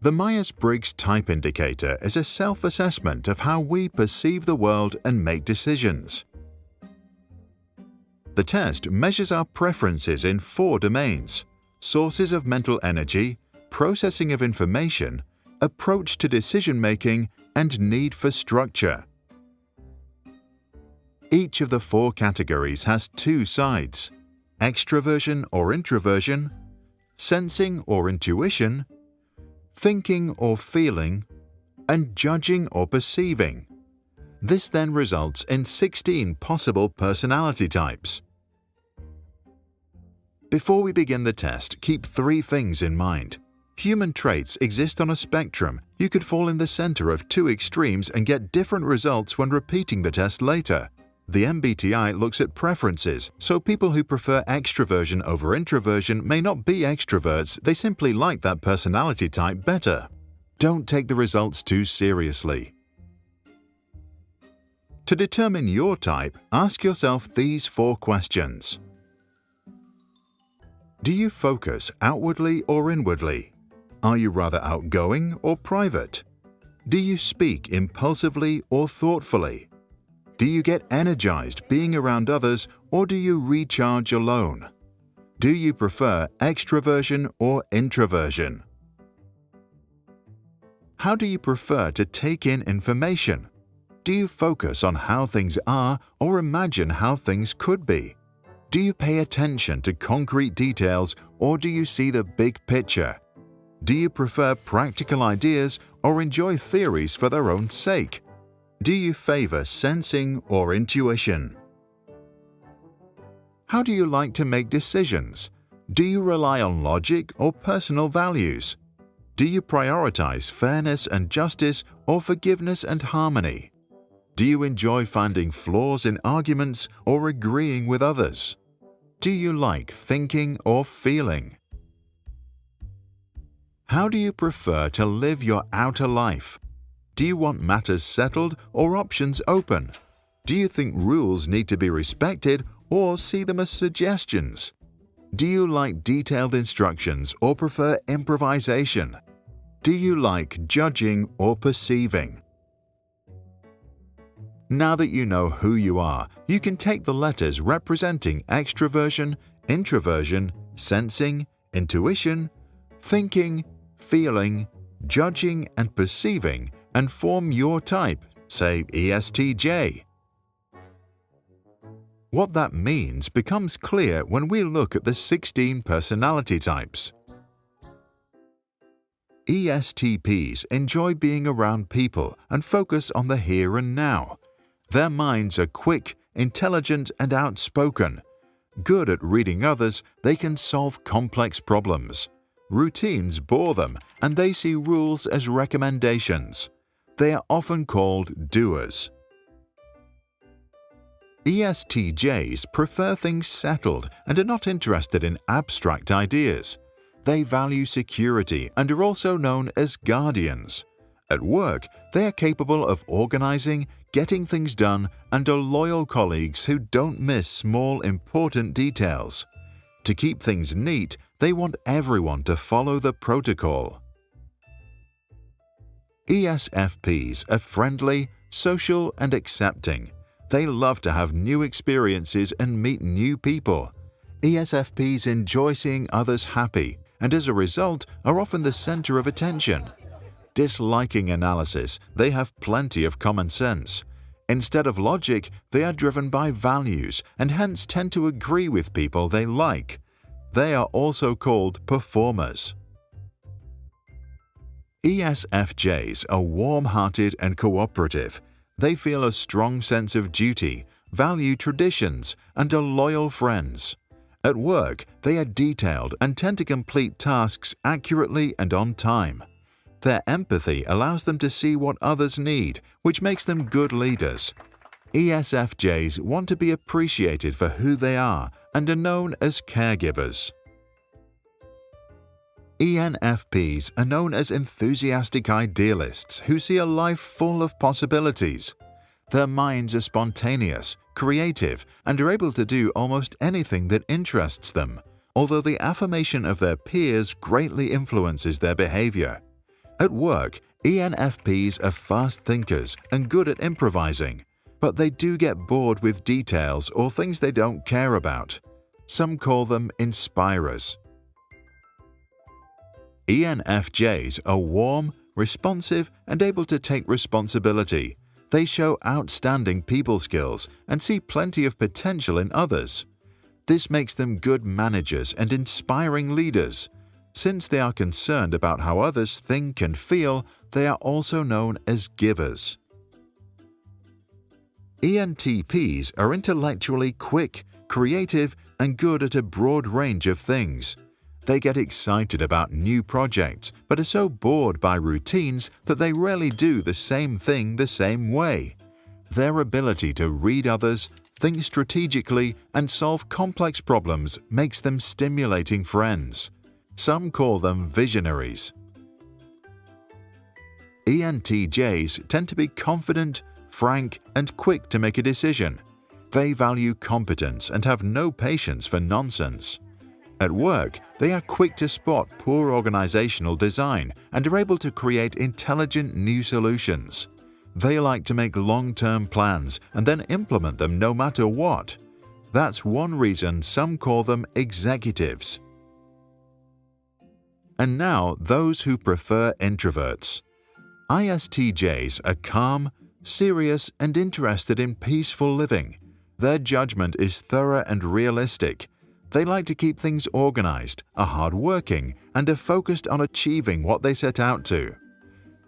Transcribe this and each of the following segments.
The Myers-Briggs Type Indicator is a self-assessment of how we perceive the world and make decisions. The test measures our preferences in 4 domains: sources of mental energy, processing of information, approach to decision-making, and need for structure. Each of the 4 categories has 2 sides: extroversion or introversion, sensing or intuition, thinking or feeling, and judging or perceiving. This then results in 16 possible personality types. Before we begin the test, keep 3 things in mind. Human traits exist on a spectrum. You could fall in the center of 2 extremes and get different results when repeating the test later. The MBTI looks at preferences, so people who prefer extroversion over introversion may not be extroverts, they simply like that personality type better. Don't take the results too seriously. To determine your type, ask yourself these 4 questions. Do you focus outwardly or inwardly? Are you rather outgoing or private? Do you speak impulsively or thoughtfully? Do you get energized being around others, or do you recharge alone? Do you prefer extroversion or introversion? How do you prefer to take in information? Do you focus on how things are or imagine how things could be? Do you pay attention to concrete details, or do you see the big picture? Do you prefer practical ideas or enjoy theories for their own sake? Do you favor sensing or intuition? How do you like to make decisions? Do you rely on logic or personal values? Do you prioritize fairness and justice or forgiveness and harmony? Do you enjoy finding flaws in arguments or agreeing with others? Do you like thinking or feeling? How do you prefer to live your outer life? Do you want matters settled or options open? Do you think rules need to be respected or see them as suggestions? Do you like detailed instructions or prefer improvisation? Do you like judging or perceiving? Now that you know who you are, you can take the letters representing extroversion, introversion, sensing, intuition, thinking, feeling, judging, and perceiving and form your type, say ESTJ. What that means becomes clear when we look at the 16 personality types. ESTPs enjoy being around people and focus on the here and now. Their minds are quick, intelligent, and outspoken. Good at reading others, they can solve complex problems. Routines bore them, and they see rules as recommendations. They are often called doers. ESTJs prefer things settled and are not interested in abstract ideas. They value security and are also known as guardians. At work, they are capable of organizing, getting things done, and are loyal colleagues who don't miss small, important details. To keep things neat, they want everyone to follow the protocol. ESFPs are friendly, social, and accepting. They love to have new experiences and meet new people. ESFPs enjoy seeing others happy and as a result are often the center of attention. Disliking analysis, they have plenty of common sense. Instead of logic, they are driven by values and hence tend to agree with people they like. They are also called performers. ESFJs are warm-hearted and cooperative. They feel a strong sense of duty, value traditions, and are loyal friends. At work, they are detailed and tend to complete tasks accurately and on time. Their empathy allows them to see what others need, which makes them good leaders. ESFJs want to be appreciated for who they are and are known as caregivers. ENFPs are known as enthusiastic idealists who see a life full of possibilities. Their minds are spontaneous, creative, and are able to do almost anything that interests them, although the affirmation of their peers greatly influences their behavior. At work, ENFPs are fast thinkers and good at improvising, but they do get bored with details or things they don't care about. Some call them inspirers. ENFJs are warm, responsive, and able to take responsibility. They show outstanding people skills and see plenty of potential in others. This makes them good managers and inspiring leaders. Since they are concerned about how others think and feel, they are also known as givers. ENTPs are intellectually quick, creative, and good at a broad range of things. They get excited about new projects, but are so bored by routines that they rarely do the same thing the same way. Their ability to read others, think strategically, and solve complex problems makes them stimulating friends. Some call them visionaries. ENTJs tend to be confident, frank, and quick to make a decision. They value competence and have no patience for nonsense. At work, they are quick to spot poor organizational design and are able to create intelligent new solutions. They like to make long-term plans and then implement them no matter what. That's one reason some call them executives. And now, those who prefer introverts. ISTJs are calm, serious, and interested in peaceful living. Their judgment is thorough and realistic. They like to keep things organized, are hardworking, and are focused on achieving what they set out to.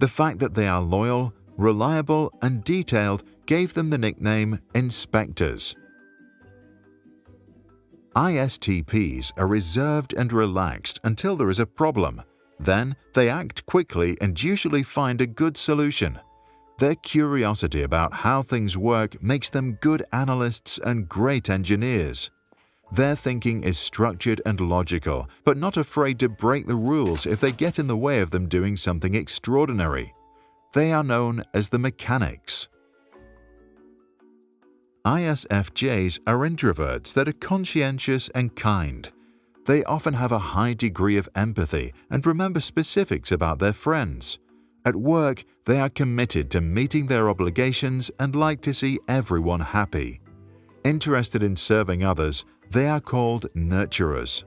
The fact that they are loyal, reliable, and detailed gave them the nickname inspectors. ISTPs are reserved and relaxed until there is a problem. Then they act quickly and usually find a good solution. Their curiosity about how things work makes them good analysts and great engineers. Their thinking is structured and logical, but not afraid to break the rules if they get in the way of them doing something extraordinary. They are known as the mechanics. ISFJs are introverts that are conscientious and kind. They often have a high degree of empathy and remember specifics about their friends. At work, they are committed to meeting their obligations and like to see everyone happy. Interested in serving others, they are called nurturers.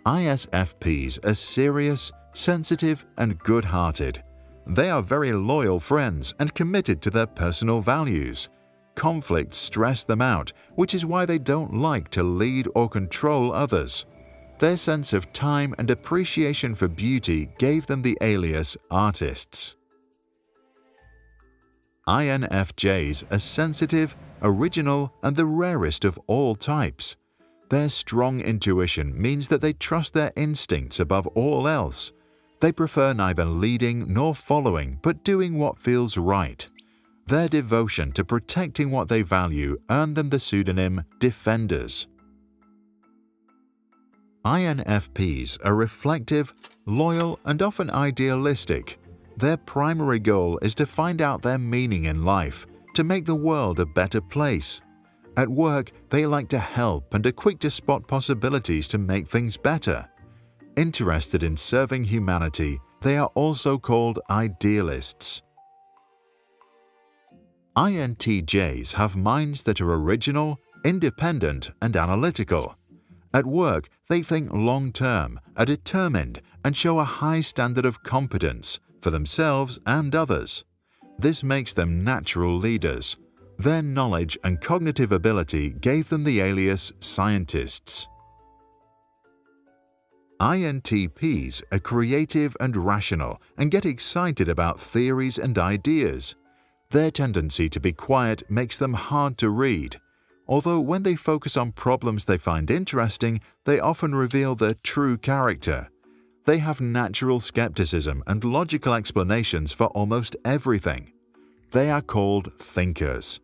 ISFPs are serious, sensitive, and good-hearted. They are very loyal friends and committed to their personal values. Conflicts stress them out, which is why they don't like to lead or control others. Their sense of time and appreciation for beauty gave them the alias artists. INFJs are sensitive, original, and the rarest of all types. Their strong intuition means that they trust their instincts above all else. They prefer neither leading nor following, but doing what feels right. Their devotion to protecting what they value earned them the pseudonym Defenders. INFPs are reflective, loyal, and often idealistic. Their primary goal is to find out their meaning in life, to make the world a better place. At work, they like to help and are quick to spot possibilities to make things better. Interested in serving humanity, they are also called idealists. INTJs have minds that are original, independent, and analytical. At work, they think long-term, are determined, and show a high standard of competence for themselves and others. This makes them natural leaders. Their knowledge and cognitive ability gave them the alias scientists. INTPs are creative and rational and get excited about theories and ideas. Their tendency to be quiet makes them hard to read. Although when they focus on problems they find interesting, they often reveal their true character. They have natural skepticism and logical explanations for almost everything. They are called thinkers.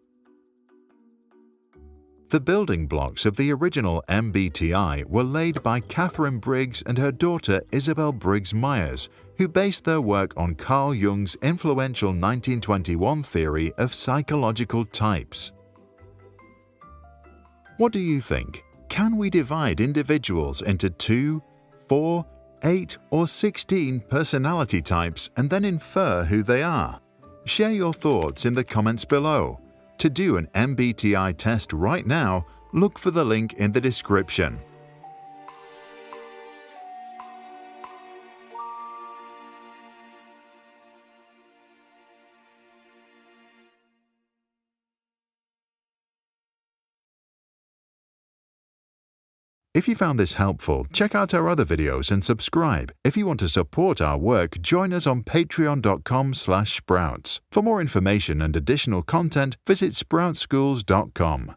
The building blocks of the original MBTI were laid by Catherine Briggs and her daughter Isabel Briggs Myers, who based their work on Carl Jung's influential 1921 theory of psychological types. What do you think? Can we divide individuals into 2, 4, 8 or 16 personality types and then infer who they are? Share your thoughts in the comments below. To do an MBTI test right now, look for the link in the description. If you found this helpful, check out our other videos and subscribe. If you want to support our work, join us on patreon.com/sprouts. For more information and additional content, visit sproutschools.com.